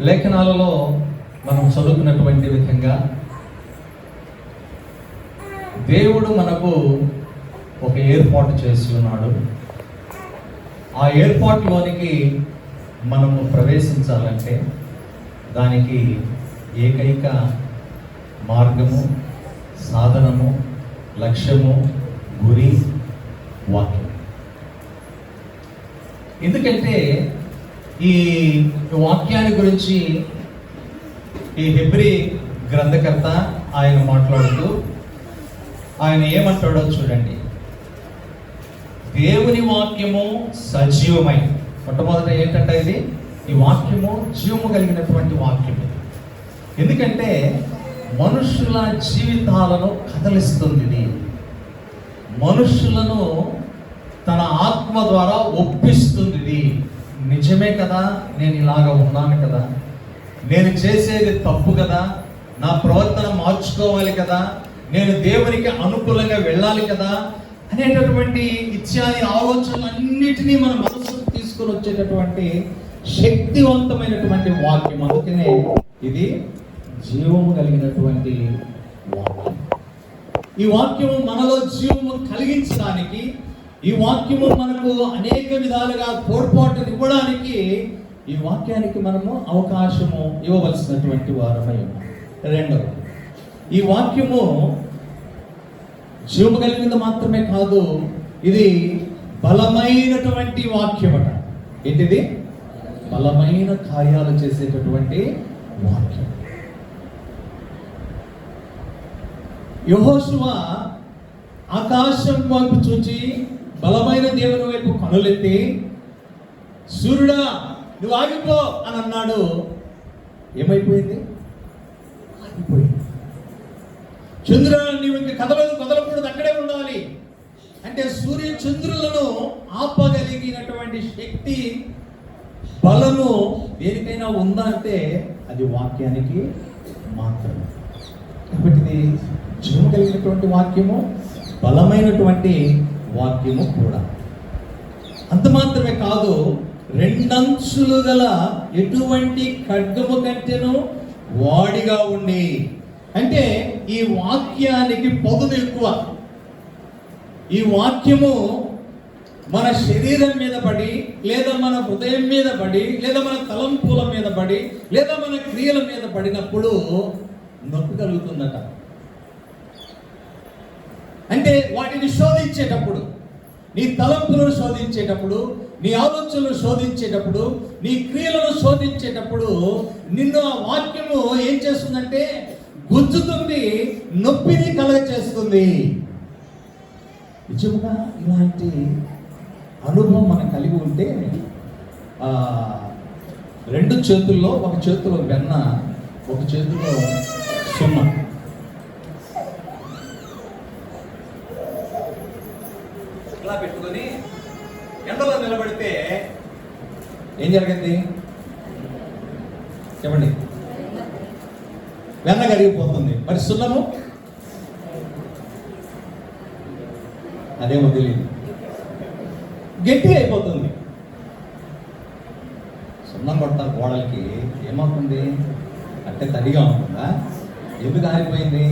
లేఖనాలలో మనం చదువుకున్నటువంటి విధంగా దేవుడు మనకు ఒక ఏర్పాటు చేసి ఉన్నాడు. ఆ ఏర్పాటులోనికి మనము ప్రవేశించాలంటే దానికి ఏకైక మార్గము, సాధనము, లక్ష్యము, గురి వాక్యం. ఎందుకంటే ఈ వాక్యాన్ని గురించి ఈ హెబ్రీ గ్రంథకర్త ఆయన మాట్లాడుతూ ఆయన ఏమంటాడో చూడండి. దేవుని వాక్యము సజీవమై, మొట్టమొదట ఏంటంటే ఈ వాక్యము జీవము కలిగినటువంటి వాక్యము. ఎందుకంటే మనుషుల జీవితాలను కదలిస్తుంది ఇది. మనుషులను తన ఆత్మ ద్వారా ఒప్పిస్తుంది ఇది. నిజమే కదా, నేను ఇలాగ ఉన్నాను కదా, నేను చేసేది తప్పు కదా, నా ప్రవర్తన మార్చుకోవాలి కదా, నేను దేవునికి అనుకూలంగా వెళ్ళాలి కదా అనేటటువంటి ఇత్యాది ఆలోచనలన్నిటినీ మన మనసుకు తీసుకొని వచ్చేటటువంటి శక్తివంతమైనటువంటి వాక్యం. అందుకనే ఇది జీవము కలిగినటువంటి వాక్యం. ఈ వాక్యము మనలో జీవము కలిగించడానికి, ఈ వాక్యము మనకు అనేక విధాలుగా తోడ్పాటును ఇవ్వడానికి ఈ వాక్యానికి మనము అవకాశము ఇవ్వవలసినటువంటి వారమై ఉన్నాం. రెండవ, ఈ వాక్యము జీవము కలిగింది మాత్రమే కాదు, ఇది బలమైనటువంటి వాక్యమట. ఏంటిది? బలమైన కార్యాలు చేసేటటువంటి వాక్యం. యెహోషువ ఆకాశం వైపు చూచి బలమైన దేవుని వైపు కనులెత్తి, సూర్యుడా నువ్వు ఆగిపో అని అన్నాడు. ఏమైపోయింది? ఆగిపోయింది. చంద్రుడా నీవు ఇంక కదలకూడదు, అక్కడే ఉండాలి అంటే సూర్య చంద్రులను ఆపగలిగినటువంటి శక్తి, బలము దేనికైనా ఉందా అంటే అది వాక్యానికి మాత్రమే. కాబట్టి ఇది జీవము కలిగినటువంటి వాక్యము, బలమైనటువంటి వాక్యము కూడా. అంత మాత్రమే కాదు, రెండంచులు గల ఎటువంటి ఖడ్గము కంటేను వాడిగా ఉండి, అంటే ఈ వాక్యానికి పదును ఎక్కువ. ఈ వాక్యము మన శరీరం మీద పడి, లేదా మన హృదయం మీద పడి, లేదా మన తలంపుల మీద పడి, లేదా మన క్రియల మీద పడినప్పుడు నొప్పి కలుగుతుందట. అంటే వాటిని శోధించేటప్పుడు, నీ తలంపులను శోధించేటప్పుడు, నీ ఆలోచనలు శోధించేటప్పుడు, నీ క్రియలను శోధించేటప్పుడు నిన్ను ఆ వాక్యము ఏం చేస్తుందంటే గుంజుతుంది, నొప్పిని కలగచేస్తుంది. నిజంగా ఇలాంటి అనుభవం మనం కలిగి ఉంటే రెండు చేతుల్లో, ఒక చేతిలో వెన్న, ఒక చేతిలో సున్నం, ఇలా పెట్టుకొని ఎండలో నిలబడితే ఏం జరిగింది చెప్పండి? వెన్న కరిగిపోతుంది. మరి సున్నము అదేమో తెలియదు, గట్టిగా అయిపోతుంది. సున్నం కొడతారు గోడలకి, ఏమవుతుంది అంటే తడిగా ఉంటుందా? ఎందుకు ఆరిపోయింది?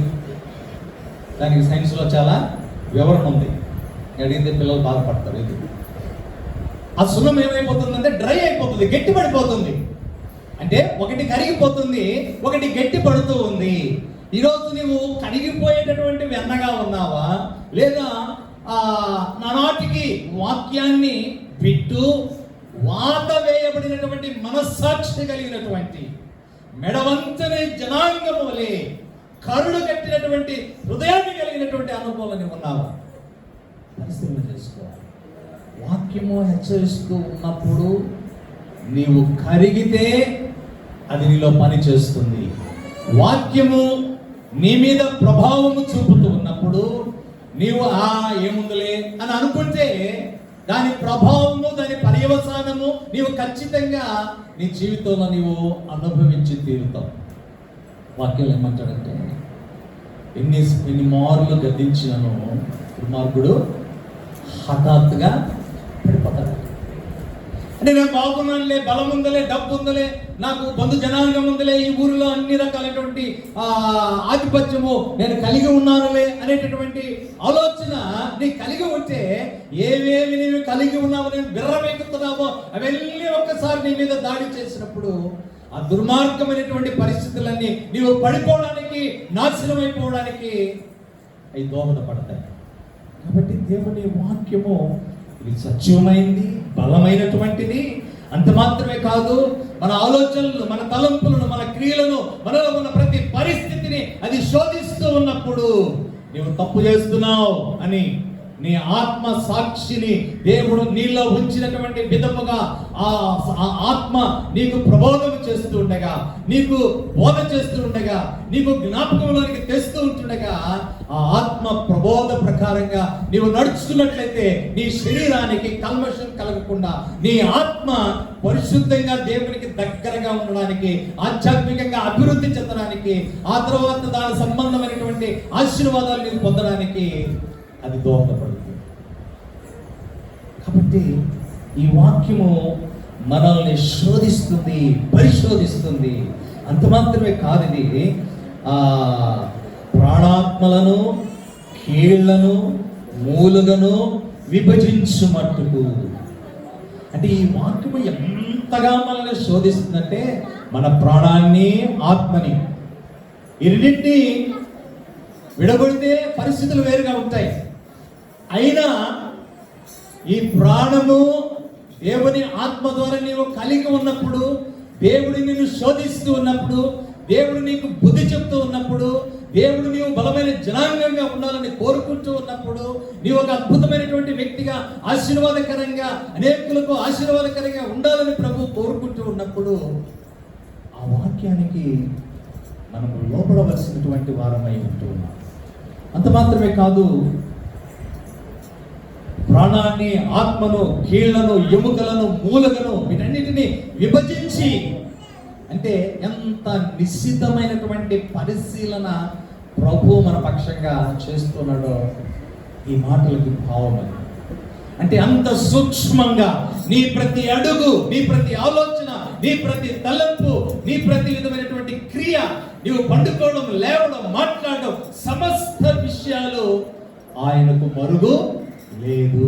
దానికి సైన్స్లో చాలా వివరణ ఉంది. అడిగితే పిల్లలు బాధపడతారు. ఇది ఆ సున్నం ఏమైపోతుందంటే డ్రై అయిపోతుంది, గట్టి పడిపోతుంది. అంటే ఒకటి కరిగిపోతుంది, ఒకటి గట్టి పడుతూ ఉంది. ఈరోజు నువ్వు కరిగిపోయేటటువంటి వెన్నగా ఉన్నావా, లేదా నానాటికి వాక్యాన్ని విట్టు వాత వేయబడినటువంటి మనస్సాక్షి కలిగినటువంటి మెడవంచని జనాంగము వలె కరుడు కట్టినటువంటి హృదయాన్ని కలిగినటువంటి అనుభవాన్ని ఉన్నావా? పరిశీలన చేసుకోవాలి. వాక్యము హెచ్చరిస్తూ ఉన్నప్పుడు నీవు కరిగితే అది నీలో పని చేస్తుంది. వాక్యము నీ మీద ప్రభావము చూపుతూ ఉన్నప్పుడు నీవు ఏముందులే అని అనుకుంటే దాని ప్రభావము, దాని పర్యవసానము నీవు ఖచ్చితంగా నీ జీవితంలో నీవు అనుభవించి తీరుతావు. వాక్యం ఏమంటాడంటే, ఎన్ని మార్లు గద్దించినను దుర్మార్గుడు హఠాత్తుగా పడిపోతాడు. అంటే నేను బాగున్నానులే, బలం ఉందలే, డబ్బు ఉందలే, నాకు బంధు జనాంగం ఉందలే, ఈ ఊరిలో అన్ని రకాలైనటువంటి ఆధిపత్యము నేను కలిగి ఉన్నానులే అనేటటువంటి ఆలోచన నీ కలిగి ఉంటే, ఏవేవి నీవు కలిగి ఉన్నావు నేను బిర్రమెక్కుతున్నావో అవన్నీ ఒక్కసారి నీ మీద దాడి చేసినప్పుడు ఆ దుర్మార్గమైనటువంటి పరిస్థితులన్నీ నీవు పడిపోవడానికి, నాశనం అయిపోవడానికి అవి దోహదపడతాయి. కాబట్టి దేవుని వాక్యము ఇది సత్యమైంది, బలమైనటువంటిది. అంత మాత్రమే కాదు, మన ఆలోచనలు, మన తలంపులను, మన క్రియలను, మనలో ఉన్న ప్రతి పరిస్థితిని అది శోధిస్తూ ఉన్నప్పుడు నీవు తప్పు చేస్తున్నావు అని నీ ఆత్మ సాక్షిని దేవుడు నీలో ఉంచినటువంటి విధముగా ఆ ఆత్మ నీకు ప్రబోధం చేస్తూ ఉండగా, నీకు బోధ చేస్తూ ఉండగా, నీకు జ్ఞాపకంలోనికి తెస్తూ ఉంటుండగా, ఆ ఆత్మ ప్రబోధ ప్రకారంగా నీవు నడుచుకున్నట్లయితే నీ శరీరానికి కల్మషం కలగకుండా, నీ ఆత్మ పరిశుద్ధంగా దేవునికి దగ్గరగా ఉండడానికి, ఆధ్యాత్మికంగా అభివృద్ధి చెందడానికి, ఆ తర్వాత దాని సంబంధమైనటువంటి ఆశీర్వాదాలు నీకు పొందడానికి అది దోహదపడుతుంది. కాబట్టి ఈ వాక్యము మనల్ని శోధిస్తుంది, పరిశోధిస్తుంది. అంత మాత్రమే కాదు, ఇది ప్రాణాత్మలను, కీళ్లను, మూలుగను విభజించు మట్టుకు. అంటే ఈ వాక్యము ఎంతగా మనల్ని శోధిస్తుందంటే, మన ప్రాణాన్ని, ఆత్మని, ఈ రెండింటిని విడగొడితే పరిస్థితులు వేరుగా ఉంటాయి. అయినా ఈ ప్రాణము దేవుని ఆత్మ ద్వారా నీవు కలిగి ఉన్నప్పుడు, దేవుడు నిన్ను శోధిస్తూ ఉన్నప్పుడు, దేవుడు నీకు బుద్ధి చెప్తూ ఉన్నప్పుడు, దేవుడు నీవు బలమైన జనాంగంగా ఉండాలని కోరుకుంటూ ఉన్నప్పుడు, నీవు ఒక అద్భుతమైనటువంటి వ్యక్తిగా, ఆశీర్వాదకరంగా, అనేకులకు ఆశీర్వాదకరంగా ఉండాలని ప్రభు కోరుకుంటూ ఉన్నప్పుడు, ఆ వాక్యానికి మనము లోపడవలసినటువంటి వారమై ఉంటూ ఉన్నాం. అంత మాత్రమే కాదు, ప్రాణాన్ని, ఆత్మను, కీళ్లను, ఎముకలను, మూలగను వీటన్నిటిని విభజించి, అంటే ఎంత నిశ్చితమైనటువంటి పరిశీలన ప్రభు మన పక్షంగా చేస్తున్నాడో ఈ మాటలకి భావం. అంటే అంత సూక్ష్మంగా నీ ప్రతి అడుగు, నీ ప్రతి ఆలోచన, నీ ప్రతి తలంపు, నీ ప్రతి విధమైనటువంటి క్రియ, నీవు పండుకోవడం, లేవడం, మాట్లాడడం, సమస్త విషయాలు ఆయనకు మరుగు లేదు.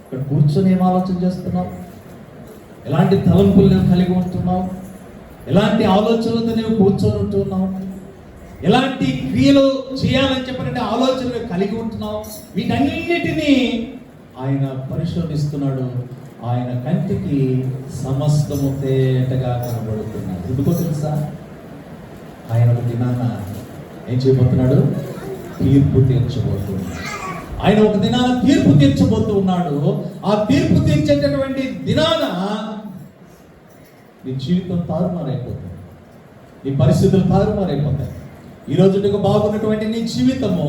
ఇక్కడ కూర్చొని ఏం ఆలోచన చేస్తున్నావు? ఎలాంటి తలంపులు నువ్వు కలిగి ఉంటున్నావు? ఎలాంటి ఆలోచనలతో నువ్వు కూర్చొని ఉంటున్నావు? ఎలాంటి క్రియలు చేయాలని చెప్పినట్టు ఆలోచనలు కలిగి ఉంటున్నావు? వీటన్నిటినీ ఆయన పరిశోధిస్తున్నాడు. ఆయన కంటికి సమస్తము తేటగా కనబడుతున్నాడు. ఎందుకో తెలుసా? ఆయన ఒక దినాన ఏం చేయబోతున్నాడు? తీర్పు తీర్చబోతున్నాడు. ఆయన ఒక దినాన తీర్పు తీర్చబోతూ ఉన్నాడు. ఆ తీర్పు తీర్చేటటువంటి దినాన నీ జీవితం తారుమారైపోతుంది, నీ పరిస్థితులు తారుమారైపోతాయి. ఈ రోజు నీకు బాగున్నటువంటి నీ జీవితము,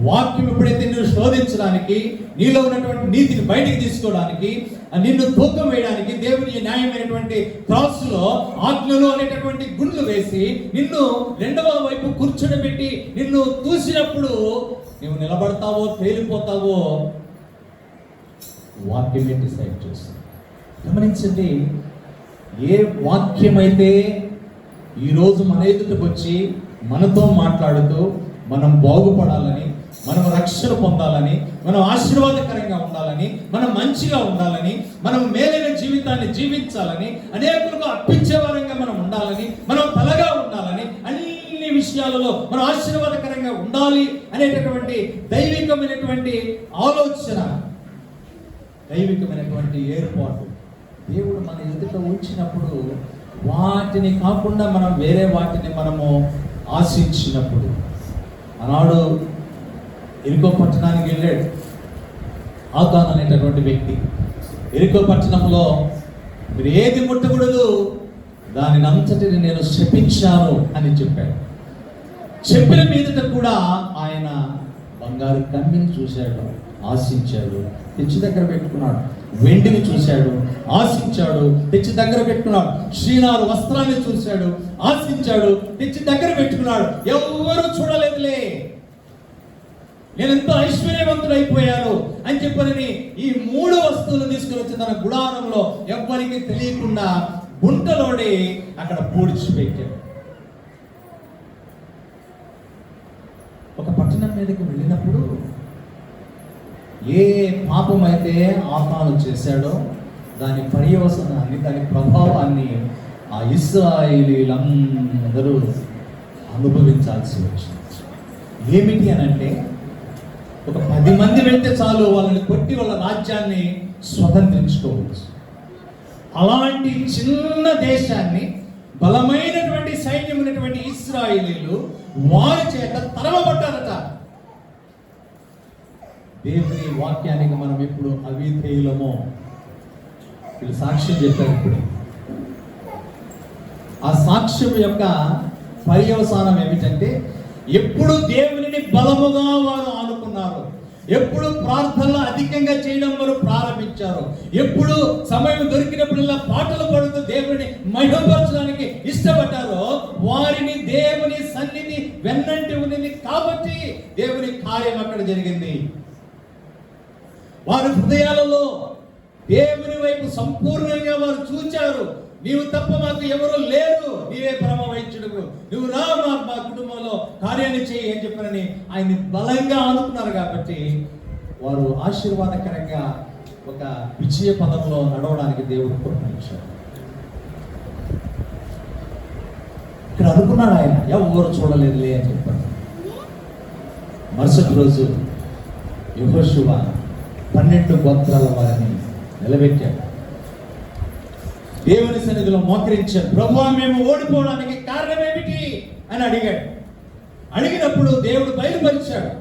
వాక్యం ఎప్పుడైతే నిన్ను శోధించడానికి, నీలో ఉన్నటువంటి నీతిని బయటికి తీసుకోవడానికి, నిన్ను తూకం వేయడానికి దేవుని న్యాయమైనటువంటి క్రాస్లో ఆజ్ఞలు అనేటటువంటి గుండ్లు వేసి నిన్ను రెండవ వైపు కూర్చోబెట్టి నిన్ను చూసినప్పుడు నువ్వు నిలబడతావో తేలిపోతావో వాక్యమే డిసైడ్ చేస్తుంది. గమనించండి, ఏ వాక్యమైతే ఈరోజు మన ఎదుటికి వచ్చి మనతో మాట్లాడుతూ మనం బాగుపడాలని, మనం రక్షణ పొందాలని, మనం ఆశీర్వాదకరంగా ఉండాలని, మనం మంచిగా ఉండాలని, మనం మేలైన జీవితాన్ని జీవించాలని, అనేకులకు అర్పించేవారంగా మనం ఉండాలని, మనం తలగా ఉండాలని, అన్ని విషయాలలో మనం ఆశీర్వాదకరంగా ఉండాలి అనేటటువంటి దైవికమైనటువంటి ఆలోచన, దైవికమైనటువంటి ఏర్పాటు దేవుడు మన ఎదుట ఉంచినప్పుడు, వాటిని కాకుండా మనం వేరే వాటిని మనము ఆశించినప్పుడు, ఆనాడు ఎరికో పట్టణానికి వెళ్ళాడు ఆకాన్ అనేటటువంటి వ్యక్తి. ఎరికో పట్టణంలో మీరు ఏది ముట్టకూడదు, దానిని అంతటిని నేను శపించాను అని చెప్పాడు. చెప్పిన మీదట కూడా ఆయన బంగారు కమ్మిని చూశాడు, ఆశించాడు, తెచ్చి దగ్గర పెట్టుకున్నాడు. వెండిని చూశాడు, ఆశించాడు, తెచ్చి దగ్గర పెట్టుకున్నాడు. శ్రీనారు వస్త్రాన్ని చూశాడు, ఆశించాడు, తెచ్చి దగ్గర పెట్టుకున్నాడు. ఎవరు చూడలేదులే. నేను ఎంతో ఐశ్వర్యవంతుడైపోయాను అని చెప్పని ఈ 3 వస్తువులు తీసుకుని వచ్చి తన గుడారంలో ఎవ్వరికి తెలియకుండా గుంటలోనే అక్కడ పూడ్చిపెట్టాడు. ఒక పట్టణం మీదకి వెళ్ళినప్పుడు ఏ పాపం అయితే ఆతాను చేశాడో దాని పర్యవసనాన్ని, దాని ప్రభావాన్ని ఆ ఇశ్రాయేలీలందరూ అనుభవించాల్సి వచ్చింది. ఏమిటి అని అంటే, ఒక 10 మంది వెళ్తే చాలు వాళ్ళని కొట్టి వాళ్ళ రాజ్యాన్ని స్వతంత్రించుకోవచ్చు. అలాంటి చిన్న దేశాన్ని బలమైనటువంటి సైన్యం ఉన్నటువంటి ఇశ్రాయేలీలు వారి చేత తరమబడ్డారట. దేవుని వాక్యానికి మనం ఎప్పుడు అవిధేయులమో వీళ్ళు సాక్ష్యం చెప్పారు. ఇప్పుడు ఆ సాక్ష్యం యొక్క పర్యవసానం ఏమిటంటే, ఎప్పుడు దేవునిని బలముగా వారు ఆనుకున్నారు, ఎప్పుడు ప్రార్థనలు అధికంగా చేయడం వారు ప్రారంభించారు, ఎప్పుడు సమయం దొరికినప్పుడల్లా పాటలు పాడుతూ దేవుని మహిమపరచడానికి ఇష్టపడ్డారో వారిని దేవుని సన్నిధి వెన్నంటి ఉన్నది కాబట్టి దేవుని కార్యం అక్కడ జరిగింది. వారి హృదయాలలో దేవుని వైపు సంపూర్ణంగా వారు చూచారు. నీవు తప్ప మాకు ఎవరు లేరు, నీవే పరమ వైద్యుడు, నువ్వు రా మా కుటుంబంలో కార్యాన్ని చేయి అని చెప్పని ఆయన్ని బలంగా ఆనుకున్నారు. కాబట్టి వారు ఆశీర్వాదకరంగా ఒక విజయ పదంలో నడవడానికి దేవుడు కృపనిచ్చాడు. ఇక్కడ అనుకున్నాడు ఆయన, ఎవరు చూడలేదులే అని చెప్పాడు. మరుసటి రోజు యెహోషువ 12 గోత్రాల వారిని నిలబెట్టాడు. దేవుని సన్నిధిలో మోకరించాడు. ప్రభువా, మేము ఓడిపోవడానికి కారణం ఏమిటి అని అడిగాడు. అడిగినప్పుడు దేవుడు బయలుపరిచాడు,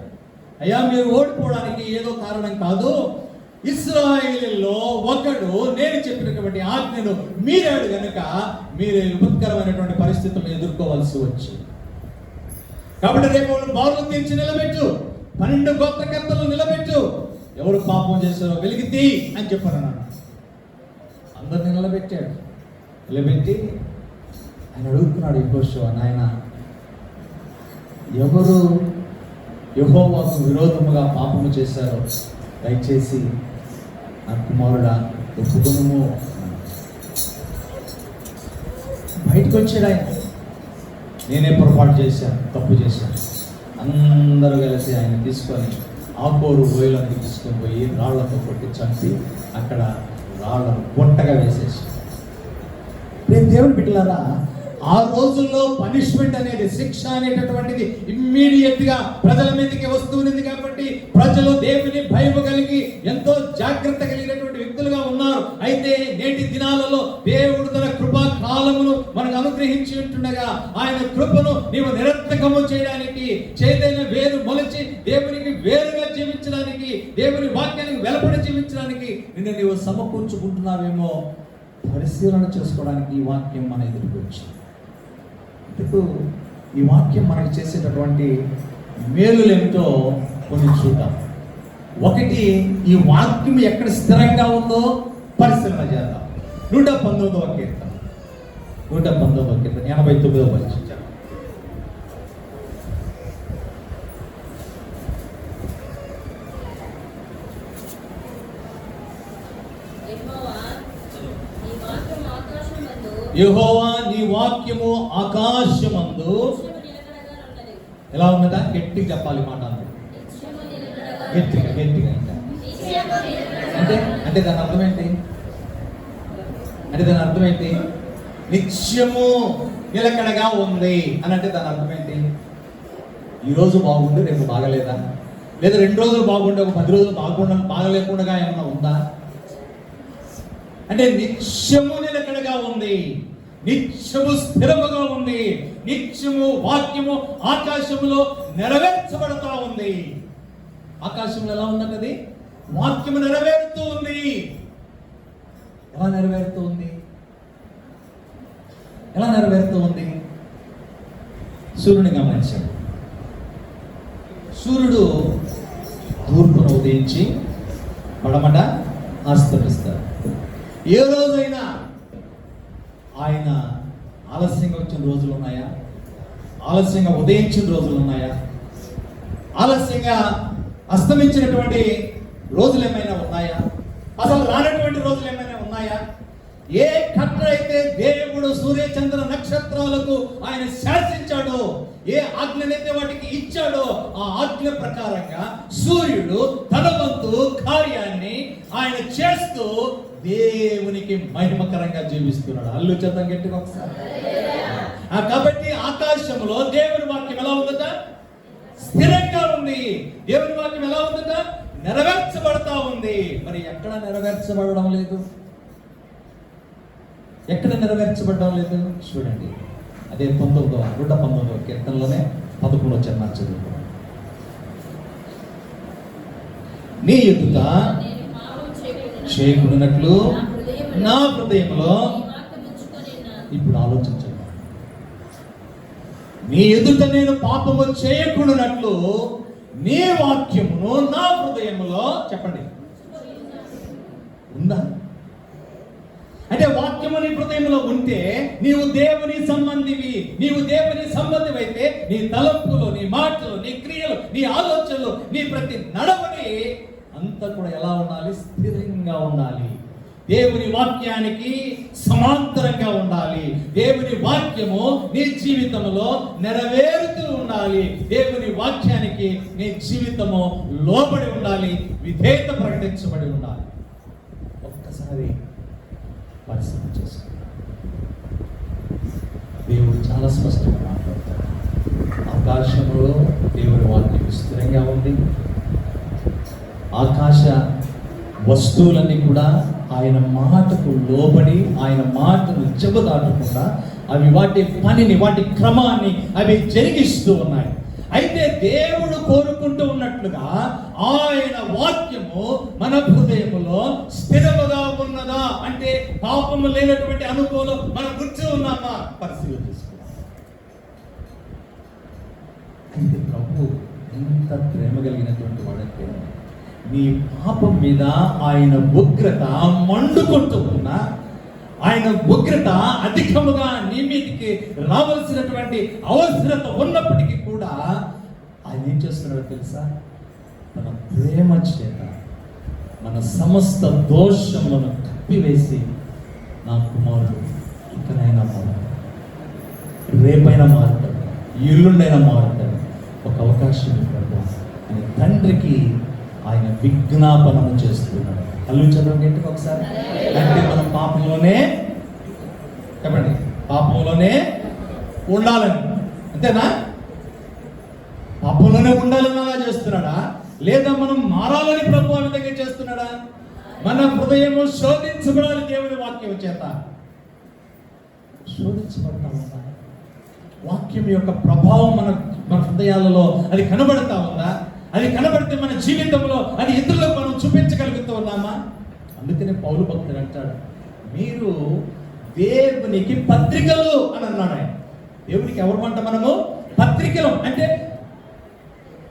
అయ్యా మీరు ఓడిపోవడానికి ఏదో కారణం కాదు, ఇశ్రాయేలులో ఒకడు నేను చెప్పినటువంటి ఆజ్ఞను మీరాడు గనుక మీరు విపత్కరమైనటువంటి పరిస్థితులను ఎదుర్కోవాల్సి వచ్చింది. కాబట్టి రేపు బారులు తీర్చి నిలబెట్టు, 12 గోత్రకర్తలు నిలబెట్టు, ఎవరు పాపం చేశారో వెలిగితే అని చెప్పాను. అందరిని నిలబెట్టాడు. నిలబెట్టి ఆయన అడుగుతున్నాడు, యెహోషువ, నాయన ఎవరు యెహోవాకు విరోధముగా పాపము చేశారో దయచేసి నా కుమారుడా ఒప్పుకొనుము. బయటకు వచ్చాడు ఆయన. నేనే పొరపాటు చేశాను, తప్పు చేశాను. అందరూ కలిసి ఆయన తీసుకొని ఆకోరు లోయలోకి తీసుకొని పోయి రాళ్లతో కొట్టి చంపి అక్కడ రాళ్ళ గుంటగా వేసేసి. నేను దేవుని బిడ్డలారా, ఆ రోజుల్లో పనిష్మెంట్ అనేది, శిక్ష అనేటటువంటిది ఇమ్మీడియట్ గా ప్రజల మీదకి వస్తున్నది. కాబట్టి ప్రజలు దేవుని భయం కలిగి ఎంతో జాగ్రత్త కలిగినటువంటి వ్యక్తులుగా ఉన్నారు. అయితే నేటి దినాలలో దేవుడు తన కృపా కాలమును మనకు అనుగ్రహించి ఉంటుండగా ఆయన కృపను నీవు నిరర్థకము చేయడానికి, చేదైన వేరు మొలచి దేవునికి వేరుగా జీవించడానికి, దేవుని వాక్యానికి వెలపడి జీవించడానికి నిన్ను నీవు సమకూర్చుకుంటున్నావేమో పరిశీలన చేసుకోవడానికి ఈ వాక్యం మన ఎదురుకు వచ్చింది. ఇప్పుడు ఈ వాక్యం మనకు చేసేటటువంటి మేలులు ఏమిటో కొన్ని చూద్దాం. ఒకటి, ఈ వాక్యం ఎక్కడ స్థిరంగా ఉందో పరిశీలన చేద్దాం. 119వ కీర్తన 89వ వచనం. యెహోవా నీ వాక్యము ఆకాశమందు ఎలా ఉన్నదా? గట్టిగా చెప్పాలి మాట, గట్టిగా గట్టిగా. అంటే దాని అర్థం ఏంటి? నిత్యము నిలకడగా ఉంది అని అంటే దాని అర్థం ఏంటి? ఈరోజు బాగుండి రేపు బాగలేదా? లేదా 2 రోజులు బాగుండి ఒక 10 రోజులు బాగలేకుండా ఏమన్నా ఉందా? అంటే నిత్యము నిలకడగా ఉంది, నిత్యము స్థిరముగా ఉంది, నిత్యము వాక్యము ఆకాశములో నెరవేర్చబడుతూ ఉంది. ఆకాశంలో ఎలా ఉన్నది? వాక్యము నెరవేరుతూ ఉంది. ఎలా నెరవేరుతూ ఉంది? సూర్యుని గమనించాడు. సూర్యుడు తూర్పున ఉదయించి పడమట అస్తమిస్తాడు. ఏ రోజైనా ఆయన ఆలస్యంగా వచ్చిన రోజులు ఉన్నాయా? ఆలస్యంగా ఉదయించిన రోజులు ఉన్నాయా? ఆలస్యంగా అస్తమించినటువంటి రోజులు ఏమైనా ఉన్నాయా? అసలు రానటువంటి రోజులు ఏమైనా ఉన్నాయా? ఏ కట్ట అయితే దేవుడు సూర్య చంద్ర నక్షత్రాలకు ఆయన శాసించాడో, ఏ ఆజ్ఞనైతే వాటికి ఇచ్చాడో, ఆ ఆజ్ఞ ప్రకారంగా సూర్యుడు తన వంతు కార్యాన్ని ఆయన చేస్తూ దేవునికి మహిమకరంగా జీవిస్తున్నాడు. అల్లు చేద్దాం గట్టిగా ఒకసారి. కాబట్టి ఆకాశంలో దేవుని వాక్యం ఎలా ఉందట? స్థిరంగా ఉంది. దేవుని వాక్యం ఎలా ఉందట? నెరవేర్చబడతా ఉంది. మరి ఎక్కడ నెరవేర్చబడడం లేదు? ఎక్కడ నెరవేర్చబడడం లేదు? చూడండి, అదే 19వ కీర్తనలోనే 11వ వచనం చదువుతాం. నీ ఎదుట చేయకున్నట్లు నా హృదయంలో. ఇప్పుడు ఆలోచించండి. నీ ఎదుట నేను పాపము చేయకున్నట్లు నీ వాక్యమును నా హృదయంలో. చెప్పండి, ఉందా? అంటే వాక్యము నీ హృదయంలో ఉంటే నీవు దేవుని సంబంధివి. నీవు దేవుని సంబంధి అయితే నీ తలంపులు, నీ మాటలు, నీ క్రియలు, నీ ఆలోచనలు, నీ ప్రతి నడవడి అంతా కూడా ఎలా ఉండాలి? స్థిరంగా ఉండాలి. దేవుని వాక్యానికి సమాంతరంగా ఉండాలి. దేవుని వాక్యము నీ జీవితంలో నెరవేరుతూ ఉండాలి. దేవుని వాక్యానికి నీ జీవితము లోబడి ఉండాలి. విధేయత ప్రకటించబడి ఉండాలి. ఒక్కసారి పరిశీలన చేసుకోండి. దేవుడు చాలా స్పష్టంగా మాట్లాడతాడు. ఆకాశంలో దేవుని వాక్యం స్థిరంగా ఉంది. ఆకాశ వస్తువులన్నీ కూడా ఆయన మాటకు లోబడి, ఆయన మాటను చెబుదాటకుండా అవి వాటి పనిని, వాటి క్రమాన్ని అవి జరిగిస్తూ ఉన్నాయి. అయితే దేవుడు కోరుకుంటూ ఉన్నట్లుగా ఆయన వాక్యము మన హృదయములో స్థిరముగా ఉన్నదా? అంటే పాపము లేనటువంటి అనుభవం మనం గుర్తు ఉన్నామా? పరిశీలన చేసుకున్నాం. అయితే ప్రభు ఎంత ప్రేమ కలిగినటువంటి వాడంటే, నీ పాపం మీద ఆయన ఉగ్రత మండుకుంటూ ఉన్నా, ఆయన ఉగ్రత అధికముగా నీ మీదకి రావాల్సినటువంటి అవసరత ఉన్నప్పటికీ కూడా ఆయన ఏం చేస్తున్నాడో తెలుసా? మన ప్రేమ చేత మన సమస్త దోషములను కప్పివేసి, నా కుమారుడు ఇకనైనా మారుతాడు, రేపైనా మారుతాడు, ఎల్లుండైనా మారుతాడు, ఒక అవకాశం ఇవ్వడు అని తండ్రికి ఆయన విజ్ఞాపనము చేస్తున్నాడు. అల్లు చదవండి ఏంటి ఒకసారి. అంటే మనం పాపంలోనే, చెప్పండి, పాపంలోనే ఉండాలని, అంతేనా? పాపంలోనే ఉండాలని అలా చేస్తున్నాడా? లేదా మనం మారాలని ప్రభు ఆ విధంగా చేస్తున్నాడా? మన హృదయము శోధించబడాలి దేవుని వాక్యం చేత. శోధించబడతా ఉందా? వాక్యం యొక్క ప్రభావం మన హృదయాలలో అది కనబడతా ఉందా? అది కనబడితే మన జీవితంలో అది ఇతరులకు మనం చూపించగలుగుతూ ఉన్నామా? అందుకనే పౌలు భక్తుడు అంటాడు, మీరు దేవునికి పత్రికలు అని అన్నాడు ఆయన. దేవునికి ఎవరమంట? మనము పత్రికలు. అంటే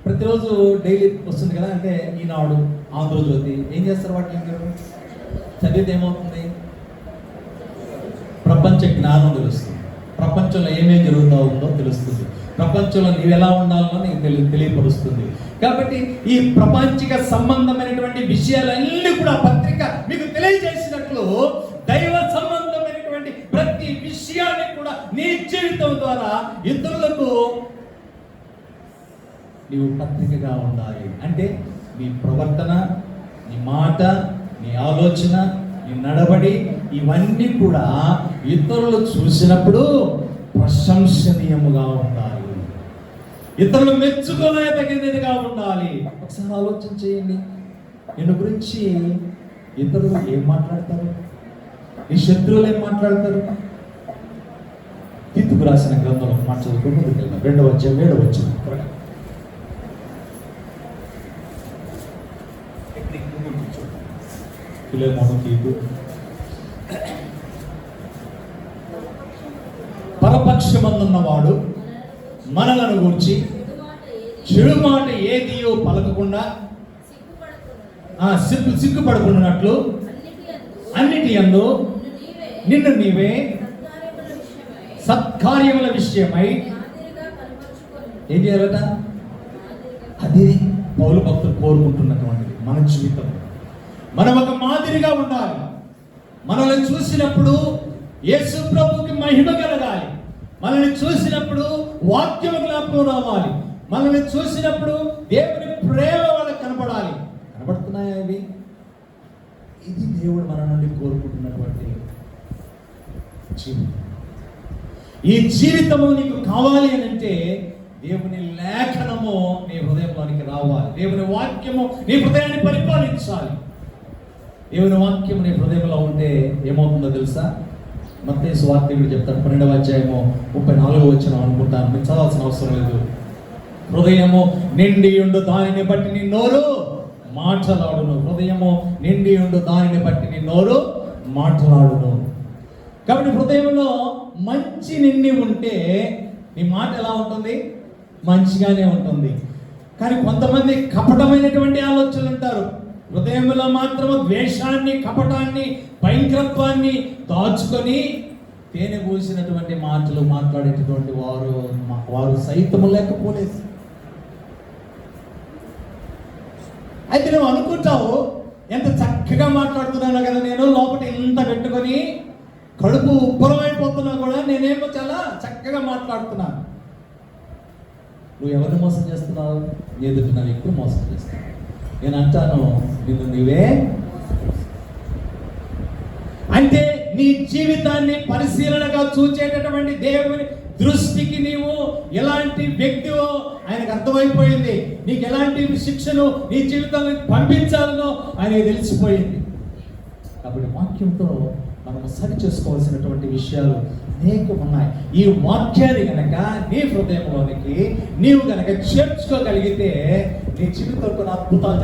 ప్రతిరోజు డైలీ వస్తుంది కదా, అంటే ఈనాడు, ఆంధ్రజ్యోతి, ఏం చేస్తారు వాటిని? మీరు చదివితే ఏమవుతుంది? ప్రపంచ జ్ఞానం తెలుస్తుంది. ప్రపంచంలో ఏమేమి జరుగుతూ ఉందో తెలుస్తుంది. ప్రపంచంలో నీవు ఎలా ఉండాలో నీకు తెలియపరుస్తుంది. కాబట్టి ఈ ప్రపంచిక సంబంధమైనటువంటి విషయాలన్నీ కూడా పత్రిక మీకు తెలియజేసినట్లు దైవ సంబంధమైనటువంటి ప్రతి విషయాన్ని కూడా నీ జీవితం ద్వారా ఇతరులకు నీవు పత్రికగా ఉండాలి. అంటే నీ ప్రవర్తన, నీ మాట, నీ ఆలోచన, నీ నడవడి, ఇవన్నీ కూడా ఇతరులు చూసినప్పుడు ప్రశంసనీయముగా ఉండాలి, ఇతరులు మెచ్చుకోదగినదిగా ఉండాలి. ఒకసారి ఆలోచన చేయండి. నిన్ను గురించి ఇతరులు ఏం మాట్లాడతారు? నీ శత్రువులు ఏం మాట్లాడతారు? తీతుకు రాసిన గ్రంథంలో మాట చదువుకుంటూ 2వ అధ్యాయం 7వ వచనం. పరపక్షమందున్నవాడు మనలను గూర్చి చెడు మాట ఏదియో పలకకుండా సిగ్గుపడుకున్నట్లు అన్నిటి యందు నిన్ను నీవే సత్కార్యముల విషయమై ఏం చేయాలట? అది పౌలు భక్తులు కోరుకుంటున్నటువంటిది మన జీవితం. మనం ఒక మాదిరిగా ఉండాలి. మనల్ని చూసినప్పుడు యేసు ప్రభువుకి మహిమ కలగాలి. మనల్ని చూసినప్పుడు వాక్యం జ్ఞాపకం రావాలి. మనల్ని చూసినప్పుడు దేవుని ప్రేమ వాళ్ళకి కనపడాలి. కనపడుతున్నాయా ఇవి? ఇది దేవుడు మన నుండి కోరుకుంటున్నటువంటి జీవితం. ఈ జీవితము నీకు కావాలి అని అంటే దేవుని లేఖనము నీ హృదయంలోనికి రావాలి. దేవుని వాక్యము నీ హృదయాన్ని పరిపాలించాలి. దేవుని వాక్యం నీ హృదయంలో ఉంటే ఏమవుతుందో తెలుసా? మత్తయి సువార్త చెప్తాడు 12వ అధ్యాయము 34వ వచనం అనుకుంటాను. మీకు చదవాల్సిన అవసరం లేదు. హృదయము నిండి ఉండు దానిని బట్టి నీ నోరు మాటలాడును. హృదయము నిండి ఉండు దానిని బట్టి నీ నోరు మాటలాడును. కాబట్టి హృదయంలో మంచి నిండి ఉంటే నీ మాట ఎలా ఉంటుంది? మంచిగానే ఉంటుంది. కానీ కొంతమంది కపటమైనటువంటి ఆలోచనలు ఉంటారు. హృదయంలో మాత్రము ద్వేషాన్ని, కపటాన్ని, భయంకరత్వాన్ని దాచుకొని తేనె పూసినటువంటి మాటలు మాట్లాడేటటువంటి వారు సైతము లేకపోలేదు. అయితే నువ్వు అనుకుంటావు, ఎంత చక్కగా మాట్లాడుతున్నాను కదా నేను, లోపల ఇంత పెట్టుకొని కడుపు ఉబ్బరమైపోతున్నా కూడా నేనేమో చాలా చక్కగా మాట్లాడుతున్నాను. నువ్వు ఎవరిని మోసం చేస్తున్నావు? నీ ఎదుటిన వ్యక్తులు మోసం చేస్తున్నావు. నేను అంటాను, నిన్ను నీవే. అంటే నీ జీవితాన్ని పరిశీలనగా చూచేటటువంటి దేవుని దృష్టికి నీవు ఎలాంటి వ్యక్తివో ఆయనకు అర్థమైపోయింది. నీకు ఎలాంటి శిక్షను నీ జీవితాన్ని పంపించాలనో ఆయనకు తెలిసిపోయింది. కాబట్టి వాక్యంతో మనం సరి చేసుకోవాల్సినటువంటి విషయాలు అనేక ఉన్నాయి. ఈ వాక్యాన్ని కనుక నీ హృదయంలోనికి నీవు కనుక చేర్చుకోగలిగితే నీ జీవితంలో కొన్ని అద్భుతాలు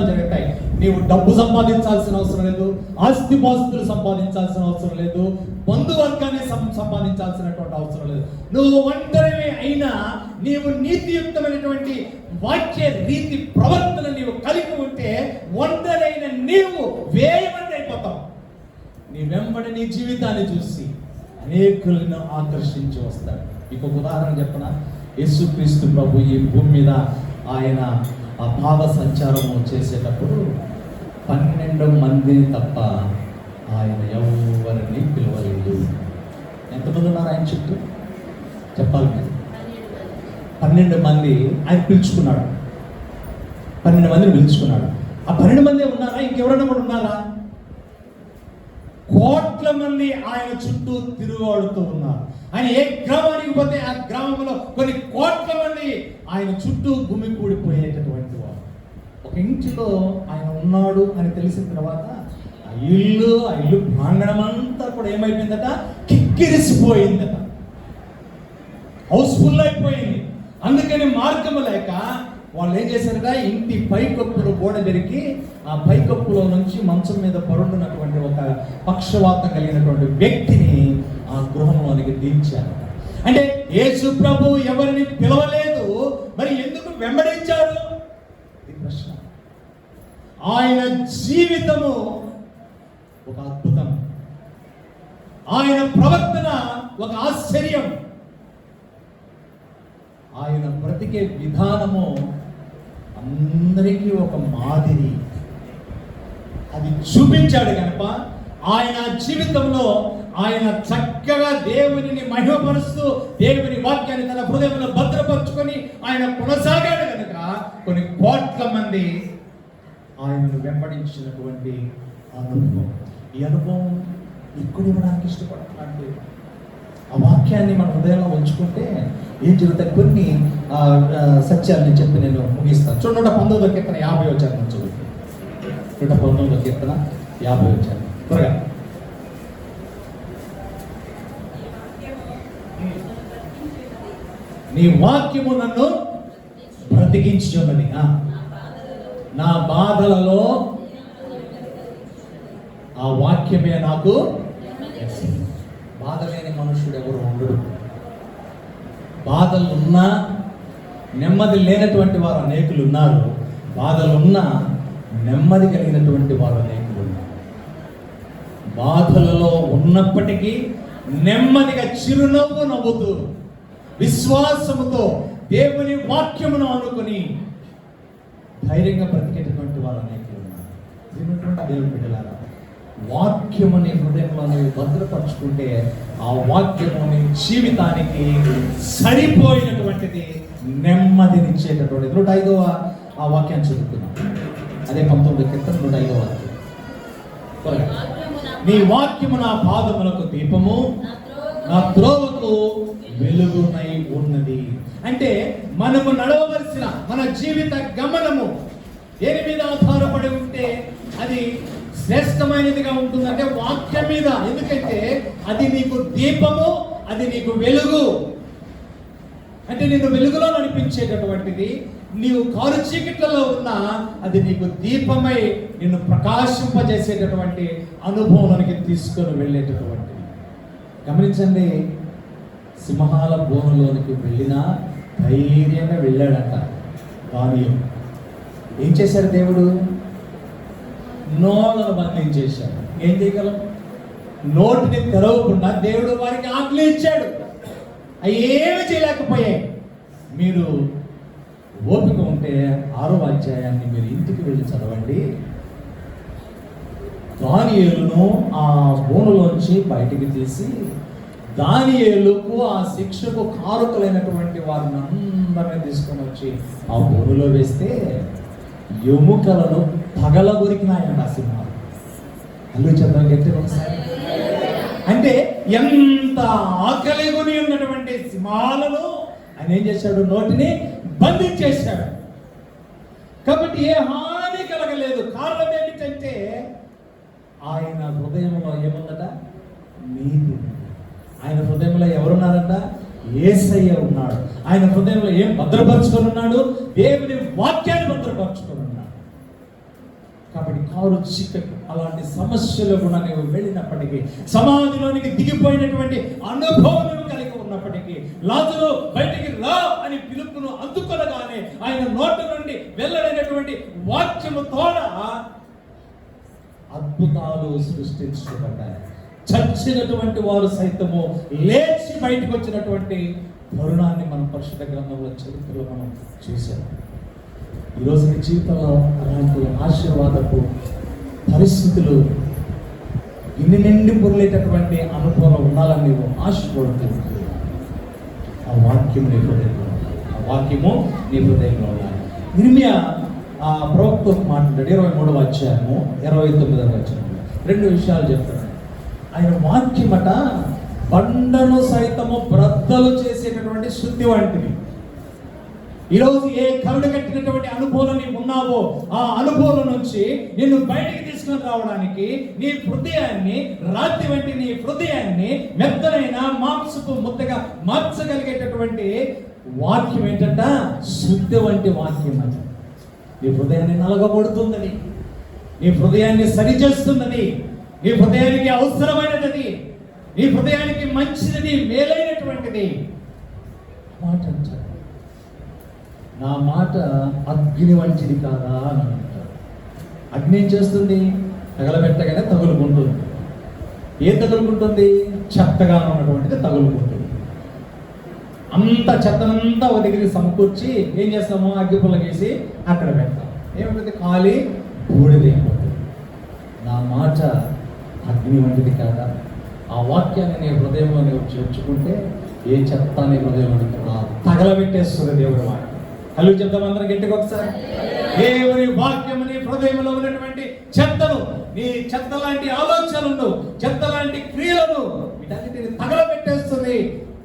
జరుగుతాయి. నీవు డబ్బు సంపాదించాల్సిన అవసరం లేదు, ఆస్తిపాస్తులు సంపాదించాల్సిన అవసరం లేదు, బంధువర్గాన్ని సంపాదించాల్సినటువంటి అవసరం లేదు. నువ్వు ఒంటరి అయినా నీవు నీతియుక్తమైనటువంటి వాక్య రీతి ప్రవర్తన నీవు కలిగి ఉంటే ఒంటరైన నీవు వేయమంది అయిపోతావు. నీ వెంబడి నీ జీవితాన్ని చూసి అనేకులను ఆకర్షించి వస్తాడు. ఇంకొక ఉదాహరణ చెప్పనా? యేసుక్రీస్తు ప్రభు ఈ భూమి మీద ఆయన ఆ పాద సంచారము చేసేటప్పుడు 12 మందిని తప్ప ఆయన ఎవరిని పిలవలేదు. ఎంతమంది ఉన్నారు ఆయన చుట్టూ? చెప్పాలి మీరు. 12 మంది ఆయన పిలుచుకున్నాడు. 12 మందిని పిలుచుకున్నాడు. ఆ 12 మంది ఉన్నారా? ఇంకెవరైనా కూడా ఉన్నారా? కోట్ల మంది ఆయన చుట్టూ తిరుగుతూ ఉన్నారు. ఆయన ఏ గ్రామానికి పోతే ఆ గ్రామంలో కొన్ని కోట్ల మంది ఆయన చుట్టూ గుమికూడిపోయేటటువంటి వారు. ఒక ఇంటిలో ఆయన ఉన్నాడు అని తెలిసిన తర్వాత ఆ ఇల్లు ప్రాంగణం అంతా కూడా ఏమైపోయిందట? కిక్కిరిసిపోయిందట. హౌస్ఫుల్ అయిపోయింది. అందుకని మార్గము లేక వాళ్ళు ఏం చేశారట? ఇంటి పైకప్పులు గోడ పెరిగి ఆ పైకప్పులో నుంచి మంచం మీద పరుండున్నటువంటి ఒక పక్షవాతం కలిగినటువంటి వ్యక్తిని ఆ గృహంలోనికి దించారు. అంటే యేసు ప్రభు ఎవరిని పిలవలేదు, మరి ఎందుకు వెంబడించారు? ఇది ప్రశ్న. ఆయన జీవితము ఒక అద్భుతం, ఆయన ప్రవర్తన ఒక ఆశ్చర్యం, ఆయన బ్రతికే విధానము అందరికీ ఒక మాదిరి. అది చూపించాడు కనుక ఆయన జీవితంలో ఆయన చక్కగా దేవునిని మహిమపరుస్తూ దేవుని వాక్యాన్ని తన హృదయంలో భద్రపరుచుకొని ఆయన కొనసాగాడు కనుక కొన్ని కోట్ల మంది ఆయనను వెంబడించినటువంటి అనుభవం. ఈ అనుభవం ఇక్కడ ఇవ్వడానికి ఇష్టపడుతున్నాడు. ఆ వాక్యాన్ని మన హృదయంలో ఉంచుకుంటే ఏం జరుగుతాయి? కొన్ని సత్యాన్ని చెప్పి నేను ముగిస్తాను. చూడండి, 19వ కీర్తన 50వ వచనం చదువు. 19వ కీర్తన 50వ వచనం త్వరగా. నీ వాక్యము నన్ను బ్రతికించుచున్నది, నా బాధలలో ఆ వాక్యమే నాకు. బాధ లేని మనుషుడు ఎవరు ఉండడు. బాధలు ఉన్నా నెమ్మది లేనటువంటి వారు అనేకులు ఉన్నారు. బాధలున్నా నెమ్మది కలిగినటువంటి వారు అనేకులు ఉన్నారు. బాధలలో ఉన్నప్పటికీ నెమ్మదిగా చిరునవ్వు నవ్వుతూ విశ్వాసముతో దేవుని వాక్యమును అనుకుని ధైర్యంగా బ్రతికేటటువంటి వారు అనేకులు ఉన్నారు. విన్నటువంటి దేవుని బిడ్డలారా, వాక్యముని హృదయంలో నీవు భద్రపరుచుకుంటే ఆ వాక్యముని జీవితానికి సరిపోయినటువంటిది, నెమ్మదినిచ్చేటటువంటిది. 105వ ఆ వాక్యాన్ని చదువుతున్నాం. అదే 19వ కీర్తన 105వ వాక్యం. నీ వాక్యము నా పాదములకు దీపము, నా త్రోవకు వెలుగునై ఉన్నది. అంటే మనము నడవవలసిన మన జీవిత గమనము దేని మీద ఆధారపడి ఉంటే అది శ్రేష్టమైనదిగా ఉంటుందంటే వాక్యం మీద. ఎందుకంటే అది నీకు దీపము, అది నీకు వెలుగు. అంటే నిన్ను వెలుగులో నడిపించేటటువంటిది. నీవు కారు చీకట్లలో ఉన్నా అది నీకు దీపమై నిన్ను ప్రకాశింపజేసేటటువంటి అనుభవంలోనికి తీసుకొని వెళ్ళేటటువంటిది. గమనించండి, సింహాల బోనులోనికి వెళ్ళినా ధైర్యంగా వెళ్ళాడంట. కానీ ఏం చేశాడు దేవుడు? నోళ్ళను బంధించేశాడు. ఏం చేయగలం? నోటిని తెరవకుండా దేవుడు వారికి ఆజ్ఞ ఇచ్చాడు. అవి ఏమి చేయలేకపోయాయి. మీరు ఓపిక ఉంటే 6వ అధ్యాయాన్ని మీరు ఇంటికి వెళ్ళి చదవండి. దానియేలును ఆ బోనులోంచి బయటికి తీసి దానియేలుకు ఆ శిక్షకు కారకులైనటువంటి వారిని అందరినీ తీసుకొని వచ్చి ఆ బోనులో వేస్తే ఎముకలను పగలగొరికినాయంట ఆ సింహాలు. అల్లు చంద్రం గట్టి ఒకసారి. అంటే ఎంత ఆకలి కొని ఉన్నటువంటి సింహాలను ఆయన ఏం చేశాడు? నోటిని బంధించేశాడు. కాబట్టి ఏ హాని కలగలేదు. కారణం ఏమిటంటే ఆయన హృదయంలో ఏముందట? నీతి. ఆయన హృదయంలో ఎవరున్నారంట? యేసయ్య ఉన్నాడు. ఆయన హృదయంలో ఏం భద్రపరుచుకొని ఉన్నాడు? దేవుని వాక్యాన్ని భద్రపరుచుకొని ఉన్నాడు. కాబట్టి కారు చీకటి అలాంటి సమస్యలు కూడా నీవు వెళ్ళినప్పటికీ, సమాధిలోనికి దిగిపోయినటువంటి అనుభవం కలిగి ఉన్నప్పటికీ, లాజరు బయటికి రా అని పిలుపును అందుకొనగానే ఆయన నోటి నుండి వెల్లడైనటువంటి వాక్యము ద్వారా అద్భుతాలు సృష్టించబడ్డాయి. చచ్చినటువంటి వారు సైతము లేచి బయటకు వచ్చినటువంటి తరుణాన్ని మనం పరిశుద్ధ గ్రంథంలో చరిత్రలో మనం చూసాం. ఈరోజు నీ జీవితంలో అలాంటి ఆశీర్వాదపు పరిస్థితులు ఇన్ని నిండి పొరలేటటువంటి అనుభవం ఉండాలని నీవు ఆశపడుతుంది. ఆ వాక్యం నీ హృదయంలో ఉండాలి. ఆ వాక్యము నీ హృదయంలో ఉండాలి. ఇర్మియా ఆ ప్రవక్త మాట్లాడాడు 23వ అధ్యాయము 29వ వచనంలో 2 విషయాలు చెప్తున్నాడు. ఆయన వాక్యమట బండను సైతము బ్రద్దలు చేసేటటువంటి శుద్ధి వంటిది. ఈరోజు ఏ కరుడు కట్టినటువంటి అనుభవం నీవు ఉన్నావో ఆ అనుభవం నుంచి నిన్ను బయటికి తీసుకొని రావడానికి నీ హృదయాన్ని, రాతి వంటి నీ హృదయాన్ని మెత్తనైన మాంసపు ముద్దగా మార్చగలిగేటటువంటి వాక్యం ఏంటంట? శుద్ధి వంటి వాక్యం అంట. నీ హృదయాన్ని నలగబడుతుందని, నీ హృదయాన్ని సరిచేస్తున్నది, నీ హృదయానికి అవసరమైనది, నీ హృదయానికి మంచిది, మేలైనటువంటిది మాట అంటారు. నా మాట అగ్ని వంటిది కాదా అని అంటారు. అగ్ని ఏం చేస్తుంది? తగలబెట్టగానే తగులుకుంటుంది. ఏం తగులుకుంటుంది? చెత్తగా ఉన్నటువంటిది తగులుకుంటుంది. అంత చెత్తనంతా ఒక దగ్గరికి సమకూర్చి ఏం చేస్తాము? అగ్గి పుల్ల గీసి అక్కడ పెడతాం. ఏముంటుంది? ఖాళీ బూడిదైపోతుంది. నా మాట అగ్ని వంటిది కాదా? ఆ వాక్యాన్ని నీ హృదయంలో నీవు చేర్చుకుంటే ఏ చెత్త నీ హృదయంలోనికి తగలబెట్టేస్తుంది దేవుడి మాట. కళ్ళు చెప్తాం అందరం గట్టిగా ఒకసారి. దేవుని వాక్యం నీ హృదయంలో ఉన్నటువంటి చెత్తను, నీ చెత్త లాంటి ఆలోచనలను, చెత్త లాంటి క్రియలను వీటన్నిటిని తగలబెట్టేస్తుంది.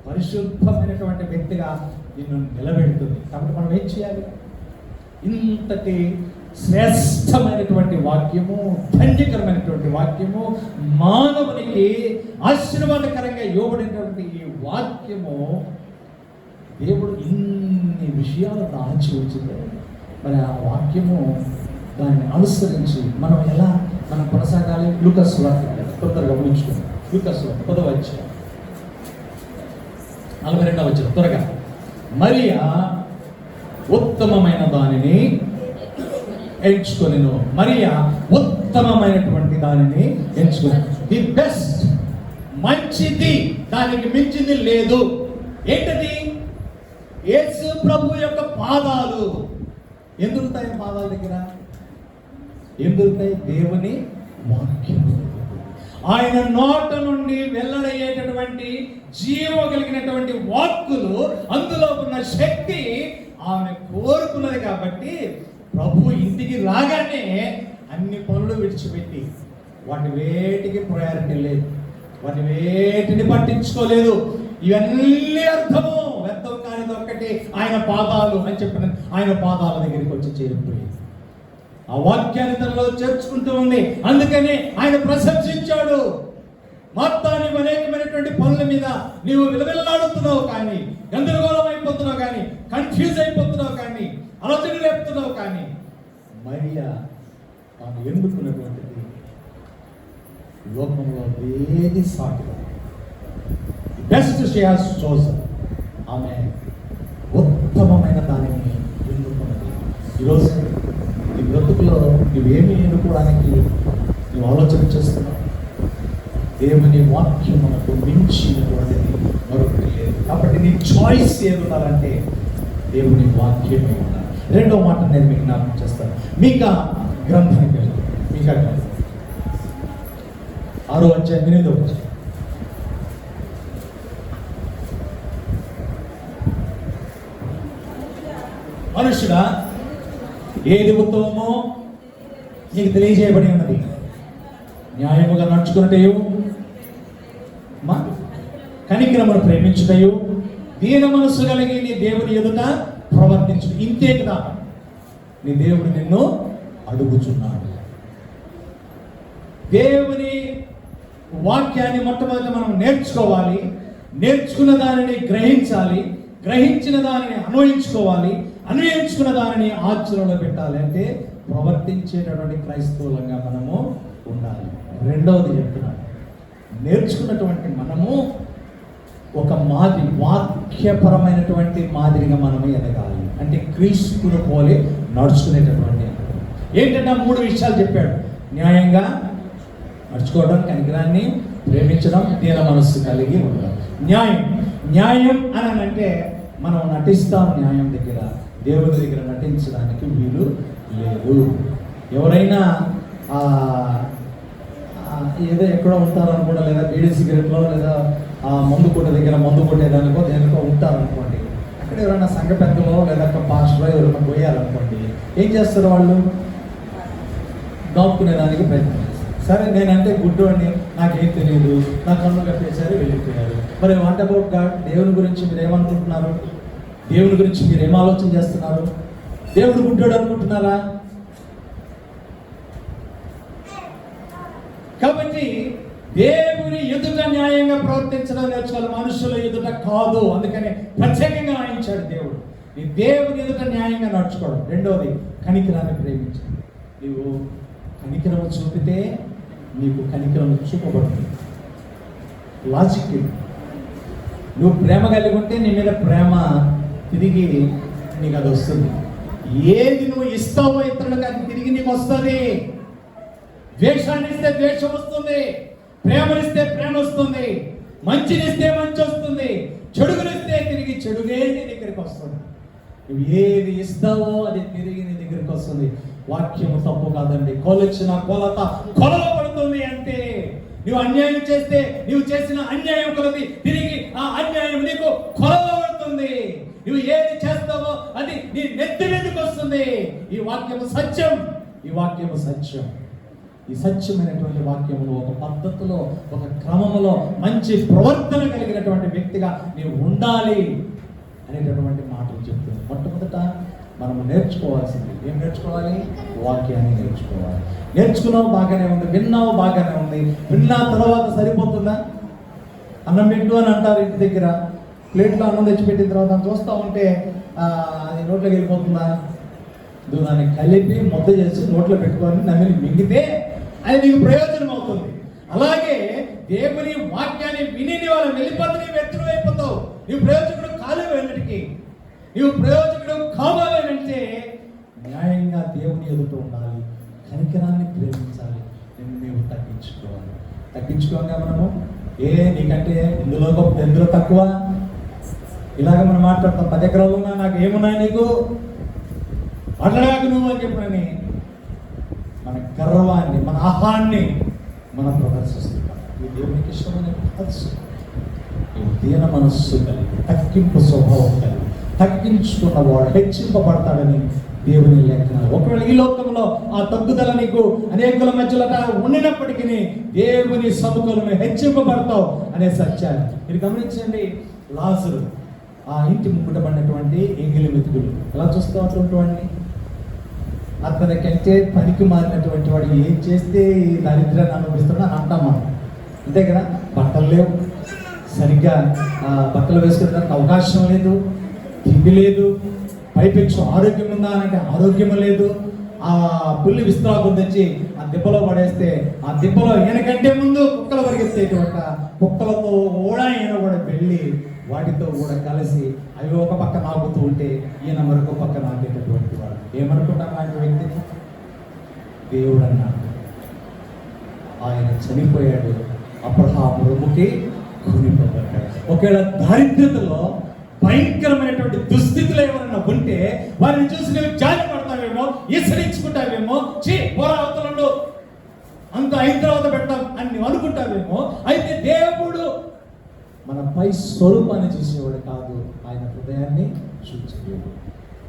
పరిశుద్ధమైనటువంటి వ్యక్తిగా నిన్ను నిలబెడుతుంది. కాబట్టి మనం ఏం చేయాలి? ఇంతటి శ్రేష్టమైనటువంటి వాక్యము, ధన్యకరమైనటువంటి వాక్యము, మానవునికి ఆశీర్వాదకరంగా ఇవ్వబడినటువంటి ఈ వాక్యము దేవుడు ఇన్ని విషయాలు దాచి ఉంచింది. మరి ఆ వాక్యము దాన్ని అనుసరించి మనం ఎలా మనం కొనసాగాలి? లూకాసు సువార్త తొందరగా ఉంచుకుందాం. లూకాసు సువార్త 10వ అధ్యాయం 42వ వచనం త్వరగా. మరియా ఉత్తమమైన దానిని ఎంచుకొనెను. మరియా ఉత్తమమైనటువంటి దానిని ఎంచుకొని, ది బెస్ట్, మంచిది, దానికి మించింది లేదు. ఏంటది? యేసు ప్రభు యొక్క పాదాలు ఎందుకుతాయి? పాదాల దగ్గర ఎందుకుతాయి? దేవుని వాక్యము. ఆయన నోట నుండి వెల్లడయ్యేటటువంటి జీవం కలిగినటువంటి వాక్కులు, అందులో ఉన్న శక్తి ఆమె కోరుకున్నది. కాబట్టి ప్రభు ఇంటికి రాగానే అన్ని పనులు విడిచిపెట్టి వాటి వేటికి ప్రయారిటీ లేదు, వాటి వేటిని పట్టించుకోలేదు. ఇవన్నీ అర్థము వ్యర్థం కానిది ఒక్కటి ఆయన పాదాలు అని చెప్పిన ఆయన పాదాల దగ్గరికి వచ్చి చేరిపోయింది. ఆ వాక్యాన్ని తనలో చేర్చుకుంటూ ఉంది. అందుకని ఆయన ప్రశంసించాడు. మార్తా, నీవు అనేకమైనటువంటి పనుల మీద నీవు విలవిల్లాడుతున్నావు కానీ, గందరగోళం అయిపోతున్నావు కానీ, కన్ఫ్యూజ్ అయిపోతున్నావు కానీ, ఆలోచన లేపుతున్నావు కానీ, మరియా తాను ఎన్నుకున్నటువంటిది లోకంలో ఏది సాటి బెస్ట్ షీ హాస్ చోజన్. ఆమె ఉత్తమమైన దానిని ఎన్నుకున్నది. ఈరోజు నీ బ్రతుకులో నువ్వేమి ఎన్నుకోవడానికి నువ్వు ఆలోచన చేస్తున్నావు? దేవుని వాక్యమునకు మించినటువంటిది మరొకటి లేదు. కాబట్టి నీ చాయిస్ ఏమున్నారంటే దేవుని వాక్యమే ఉన్నారు. రెండో మాట నేను మీకు జ్ఞాపకం చేస్తాను. మీకా గ్రంథానికి వెళ్ళి, మీకా గ్రంథం 6వ అధ్యాయం 8వ వచనం. మనుషుడా, ఏది ఉత్తమమో నీకు తెలియజేయబడి ఉన్నది. న్యాయముగా నడుచుకున్నటయు, కనికరమును ప్రేమించుటయు, దీన మనస్సు కలిగి నీ దేవుని ఎదుట ప్రవర్తించు. ఇంతే కదా నీ దేవుడు నిన్ను అడుగుచున్నాడు. దేవుని వాక్యాన్ని మొట్టమొదట మనం నేర్చుకోవాలి. నేర్చుకున్న దానిని గ్రహించాలి. గ్రహించిన దానిని అన్వయించుకోవాలి. అన్వయించుకున్న దానిని ఆచరణలో పెట్టాలి. అంటే ప్రవర్తించేటటువంటి క్రైస్తవులంగా మనము ఉండాలి. రెండవది చెప్తున్నాను, నేర్చుకున్నటువంటి మనము ఒక వాక్యపరమైనటువంటి మాదిరిగా మనము ఎదగాలి. అంటే క్రీస్తును పోలి నడుచుకునేటటువంటి ఏంటంటే 3 విషయాలు చెప్పాడు. న్యాయంగా నడుచుకోవడం, కనికరాన్ని ప్రేమించడం, దీన మనస్సు కలిగి ఉండడం. న్యాయం అని అంటే మనం నటిస్తాం. న్యాయం దగ్గర, దేవుని దగ్గర నటించడానికి వీలు లేదు. ఎవరైనా ఏదో ఎక్కడో ఉంటారనుకోండి, లేదా బీడీ సిగరెట్లో లేదా మందు కొట్టే దగ్గర మందు కొట్టేదానికో దేనికో ఉంటారనుకోండి. అక్కడ ఎవరైనా సంఘ పెద్దలో లేదా పాస్టర్లో ఎవరైనా పోయారనుకోండి, ఏం చేస్తారు? వాళ్ళు దాక్కునేదానికి ప్రయత్నం చేస్తారు. సరే, నేనంటే గుడ్డోడిని, నాకేం తెలియదు, నా కన్ను కట్టేసారి వెళ్ళిపోయారు. మరి వాట్ అబౌట్ గాడ్? దేవుని గురించి మీరు ఏమనుకుంటున్నారు? దేవుని గురించి మీరు ఏం ఆలోచన చేస్తున్నారు? దేవుడు గుడ్డోడు అనుకుంటున్నారా? కాబట్టి దేవుని ఎదుట న్యాయంగా ప్రవర్తించడం నేర్చుకోవాలి, మనుషుల ఎదుట కాదు. అందుకని ప్రత్యేకంగా రాయించాడు దేవుడు. ఈ దేవుని ఎదుట న్యాయంగా నడుచుకోవడం. రెండవది, కనికరాన్ని ప్రేమించడం. నీవు కనికరము చూపితే నీకు కనికరము చూపబడుతుంది. లాజిక్ ఇది. నువ్వు ప్రేమ కలిగి ఉంటే నీ మీద ప్రేమ తిరిగి నీకు అది వస్తుంది. ఏది నువ్వు ఇస్తావో ఇతరులకు అది తిరిగి నీకు వస్తుంది. ద్వేషాన్ని ఇస్తే ద్వేషం వస్తుంది, ప్రేమనిస్తే ప్రేమ వస్తుంది, మంచినిస్తే మంచి వస్తుంది, చెడుగునిస్తే తిరిగి చెడుగే నీ దగ్గరికి వస్తుంది. నువ్వు ఏది ఇస్తావో అది తిరిగి నీ దగ్గరికి వస్తుంది. వాక్యము తప్పు కాదండి. కొలచిన కొలత కొలలో పడుతుంది. అంటే నువ్వు అన్యాయం చేస్తే నువ్వు చేసిన అన్యాయం కొలది తిరిగి ఆ అన్యాయం నీకు కొలలో పడుతుంది. నువ్వు ఏది చేస్తావో అది నీ నెత్తి మీదకి వస్తుంది. ఈ వాక్యము సత్యం. ఈ వాక్యము సత్యం. ఈ సత్యమైనటువంటి వాక్యములు ఒక పద్ధతిలో, ఒక క్రమములో మంచి ప్రవర్తన కలిగినటువంటి వ్యక్తిగా నీవు ఉండాలి అనేటటువంటి మాటలు చెప్తుంది. మొట్టమొదట మనము నేర్చుకోవాల్సింది ఏం నేర్చుకోవాలి? వాక్యాన్ని నేర్చుకోవాలి. నేర్చుకున్నావు బాగానే ఉంది, విన్నావు బాగానే ఉంది. విన్నా తర్వాత సరిపోతుందా? అన్నం పెట్టు అని అంటారు ఇంటి దగ్గర. ప్లేట్లో అన్నం తెచ్చిపెట్టిన తర్వాత చూస్తూ ఉంటే అది నోట్లోకి వెళ్ళిపోతుందా? దాన్ని కలిపి ముద్ద చేసి నోట్లో పెట్టుకొని నమ్మిని మింగితే అది నీకు ప్రయోజనం అవుతుంది. అలాగే దేవుని వాక్యాన్ని విని వాళ్ళ వెళ్ళిపోతే నీవు ఎత్తుడు అయిపోతావు. నీవు ప్రయోజకుడు కాలేవు. ఎన్నటికీ నీవు ప్రయోజకుడు కావాలి అంటే న్యాయంగా దేవుని ఎదుట ఉండాలి, కనికరాన్ని ప్రేమించాలి, నీవు తగ్గించుకోవాలి. తగ్గించుకోగా మనము నీకంటే ఎందులో తక్కువ ఇలాగ మనం మాట్లాడతాం, 10 ఎకరాలు ఉన్నా నాకు ఏమున్నాయి నీకు అట్లాగా నువ్వు అని చెప్పని మన గర్వాన్ని, మన ఆహాన్ని మనం ప్రదర్శిస్తున్నాం. ఈ దేవునికి ఇష్టమైన ప్రదర్శన. దీన మనస్సు కలిగి, తగ్గింపు స్వభావం కలిగి, తగ్గించుకున్నవాడు హెచ్చింపబడతాడని దేవుని లేఖనాలు. ఒకవేళ ఈ లోకంలో ఆ తగ్గుదల నీకు అనేకుల మధ్యలో ఉండినప్పటికీ దేవుని సముఖంలో హెచ్చింపబడతావు అనే సత్యాన్ని మీరు గమనించండి. లాజరు ఆ ఇంటి ముక్కుటబడినటువంటి ఎంగిలి మెతుకులు ఎలా చూస్తూ అటువంటి అతనికంటే పనికి మారినటువంటి వాడు ఏం చేస్తే ఈ దరిద్రాన్ని అనుభవిస్తాడో అని అంటాం మనం, అంతే కదా. బట్టలు లేవు, సరిగ్గా బట్టలు వేసుకోవడానికి అవకాశం లేదు, తిండి లేదు, పైపెచ్చు ఆరోగ్యం ఉందా అంటే ఆరోగ్యం లేదు. ఆ పుల్లి విస్తరాకులు తెచ్చి ఆ దిబ్బలో పడేస్తే ఆ దిబ్బలో ఈయనకంటే ముందు కుక్కలు పరిగెత్తేటువంటి కుక్కలతో కూడా ఈయన కూడా వెళ్ళి వాటితో కూడా కలిసి అవి ఒక పక్క నాకుతూ ఉంటే ఈయన మరొక పక్క నాకేటటువంటి వాడు. ఏమనుకుంటాం లాంటి వ్యక్తిని? దేవుడు అన్నాడు. ఆయన చనిపోయాడు, అబ్రహాము రొమ్ముకి కొనిపోబడ్డాడు. ఒకవేళ దారిద్ర్యతలో భయంకరమైనటువంటి దుస్థితులు ఏమైనా ఉంటే వారిని చూసి నువ్వు జాలి పడతావేమో, ఈసరించుకుంటావేమో, పోరావతలండు అంత హైదరాబాద్ పెట్టాం అని నువ్వు అనుకుంటావేమో. అయితే దేవుడు మన పై స్వరూపాన్ని చూసేవాడు కాదు, ఆయన హృదయాన్ని చూసేవాడు.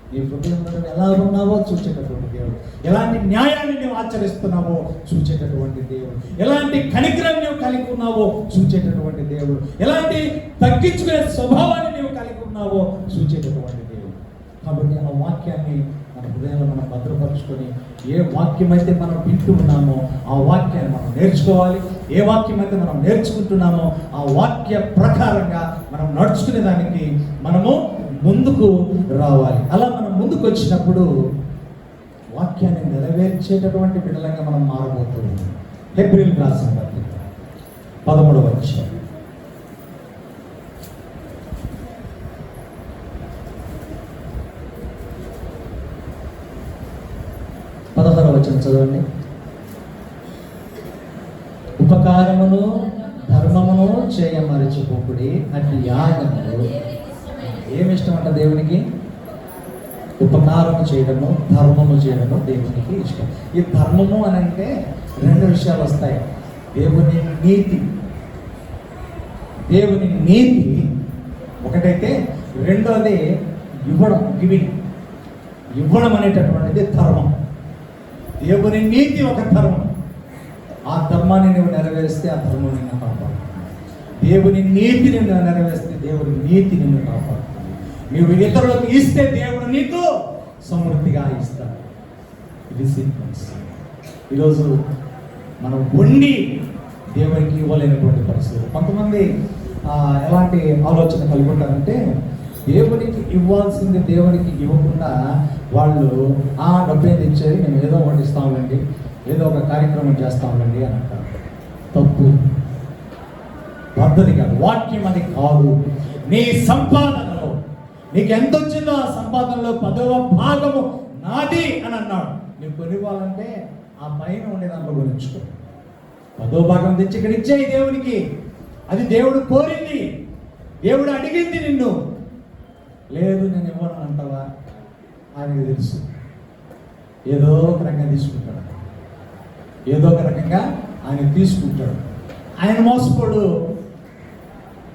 నీ హృదయంలో ఎలా ఉన్నావో చూచేటటువంటి దేవుడు, ఎలాంటి న్యాయాన్ని నువ్వు ఆచరిస్తున్నావో చూచేటటువంటి దేవుడు, ఎలాంటి కనికరాన్ని నువ్వు కలిగి ఉన్నావో చూచేటటువంటి దేవుడు, ఎలాంటి తగ్గించుకునే స్వభావాన్ని నువ్వు కలిగి ఉన్నావో చూచేటటువంటి దేవుడు. కాబట్టి ఆ వాక్యాన్ని మన హృదయంలో మనం భద్రపరుచుకొని ఏ వాక్యం అయితే మనం వింటూ ఉన్నామో ఆ వాక్యాన్ని మనం నేర్చుకోవాలి. ఏ వాక్యం అయితే మనం నేర్చుకుంటున్నామో ఆ వాక్య ప్రకారంగా మనం నడుచుకునే దానికి మనము ముందుకు రావాలి. అలా మనం ముందుకు వచ్చినప్పుడు వాక్యాన్ని నెరవేర్చేటటువంటి బిడ్డలంగా మనం మారబోతున్నాం. హెబ్రీయులకు రాసిన పత్రిక 13వ అధ్యాయం 16వ వచనం చదవండి. ఉపకారమును ధర్మమును చేయమరచిపోకుడి, అట్టి యాగములు ఏమి ఇష్టం అంట దేవునికి? ఉపకారము చేయడము, ధర్మము చేయడము దేవునికి ఇష్టం. ఈ ధర్మము అని అంటే 2 విషయాలు వస్తాయి. దేవుని నీతి, దేవుని నీతి ఒకటైతే, రెండోది ఇవ్వడం, ఇవ్వడం అనేటటువంటిది ధర్మం. దేవుని నీతి ఒక ధర్మం. ఆ ధర్మాన్ని నువ్వు నెరవేరిస్తే ఆ ధర్మం నిన్ను కాపాడుతుంది. దేవుని నీతిని నువ్వు నెరవేరిస్తే దేవుని నీతి నిన్ను కాపాడుతుంది. నువ్వు ఇతరులకు ఇస్తే దేవుడు నీకు సమృద్ధిగా ఇస్తాడు. ఇది సీక్వెన్స్. ఈరోజు మనం ఉండి దేవునికి ఇవ్వలేనటువంటి పరిస్థితులు. కొంతమంది ఎలాంటి ఆలోచన కలిగి ఉంటారంటే దేవునికి ఇవ్వాల్సింది దేవునికి ఇవ్వకుండా వాళ్ళు ఆ డబ్బేది ఇచ్చేది మేము ఏదో ఒకటి ఇస్తామండి, ఏదో ఒక కార్యక్రమం చేస్తామండి అని అంటారు. తప్పు, పద్ధతి కాదు, వాక్యం అది కాదు. నీ సంపాదనలో నీకు ఎంత వచ్చిందో ఆ సంపాదనలో 10వ భాగము నాది అని అన్నాడు. నీకు కొనివ్వాలంటే ఆ పైన ఉండే దాంట్లో కొనిచ్చుకో. 10వ భాగం తెచ్చి ఇక్కడ ఇచ్చేయి దేవునికి. అది దేవుడు కోరింది, దేవుడు అడిగింది నిన్ను. లేదు నేను ఇవ్వను అంటావా? ఆయనకు తెలుసు. ఏదో ఒక రకంగా తీసుకుంటాడు, ఏదో ఒక రకంగా ఆయన తీసుకుంటాడు. ఆయన మోసపోడు,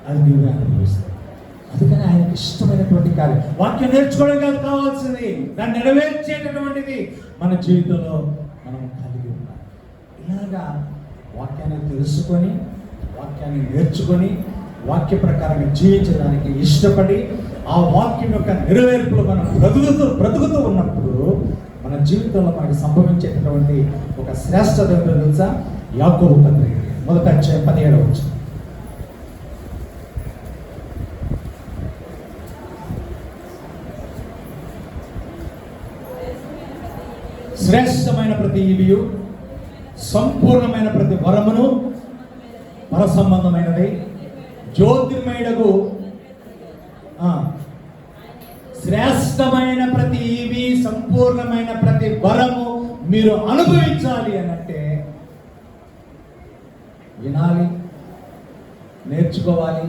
అది నీవే అనుభవిస్తాడు. అందుకని ఆయనకి ఇష్టమైనటువంటి కార్యం వాక్యం నేర్చుకోవడం కాదు కావాల్సింది, దాన్ని నెరవేర్చేటటువంటిది మన జీవితంలో మనం కలిగి ఉండాలి. ఇలాగా వాక్యాన్ని తెలుసుకొని, వాక్యాన్ని నేర్చుకొని, వాక్య ప్రకారంగా జీవించడానికి ఇష్టపడి ఆ వాక్యం యొక్క నెరవేర్పులు మనం బ్రతుకుతూ ఉన్నప్పుడు మన జీవితంలో మనకి సంభవించేటటువంటి ఒక శ్రేష్టత ఏంటో తెలుసా? యాకోబు పత్రిక 1వ అధ్యాయం 17వ వచనం. శ్రేష్టమైన ప్రతి ఈవియు, సంపూర్ణమైన ప్రతి వరమును, పర సంబంధమైనది, జ్యోతిర్మయుడగు శ్రేష్టమైన ప్రతి ఈవి, సంపూర్ణమైన ప్రతి వరము మీరు అనుభవించాలి అనంటే వినాలి, నేర్చుకోవాలి,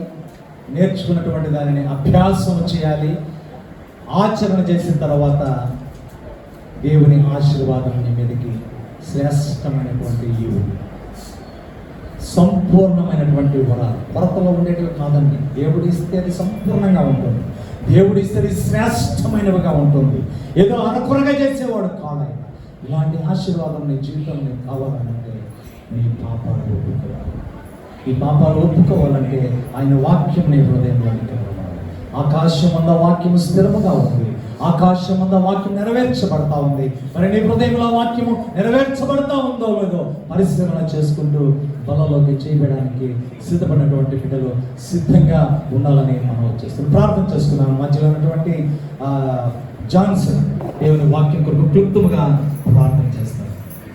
నేర్చుకున్నటువంటి దానిని అభ్యాసం చేయాలి. ఆచరణ చేసిన తర్వాత దేవుని ఆశీర్వాదం నీ మీదకి శ్రేష్టమైనటువంటి ఈవులు, సంపూర్ణమైనటువంటి వరాలు, కొరతలో ఉండేటివి కాదండి. దేవుడు ఇస్తే అది సంపూర్ణంగా ఉంటుంది. దేవుడు ఇస్తే అది శ్రేష్టమైనవిగా ఉంటుంది. ఏదో అనుకురగా చేసేవాడు కాదు. ఇలాంటి ఆశీర్వాదం నీ జీవితంలో కావాలంటే నీ పాపాలు ఒప్పుకోవాలి. ఈ పాపాలు ఒప్పుకోవాలంటే ఆయన వాక్యం నీ హృదయంలోనికి రావాలి. ఆకాశం అంద వాక్యము స్థిరముగా ఉంది. ఆకాశం అంద వాక్యం నెరవేర్చబడతా ఉంది. మరి నీ హృదయంలో వాక్యము నెరవేర్చబడతా ఉందో లేదో పరిశీలన చేసుకుంటూ బలలోకి చేయడానికి సిద్ధపడినటువంటి బిడ్డలు సిద్ధంగా ఉండాలని మనం చేస్తున్నాం. ప్రార్థన చేసుకున్నాను. మధ్యలో ఉన్నటువంటి జాన్సన్ దేవుని వాక్యం కొరకు క్లుప్తముగా ప్రార్థన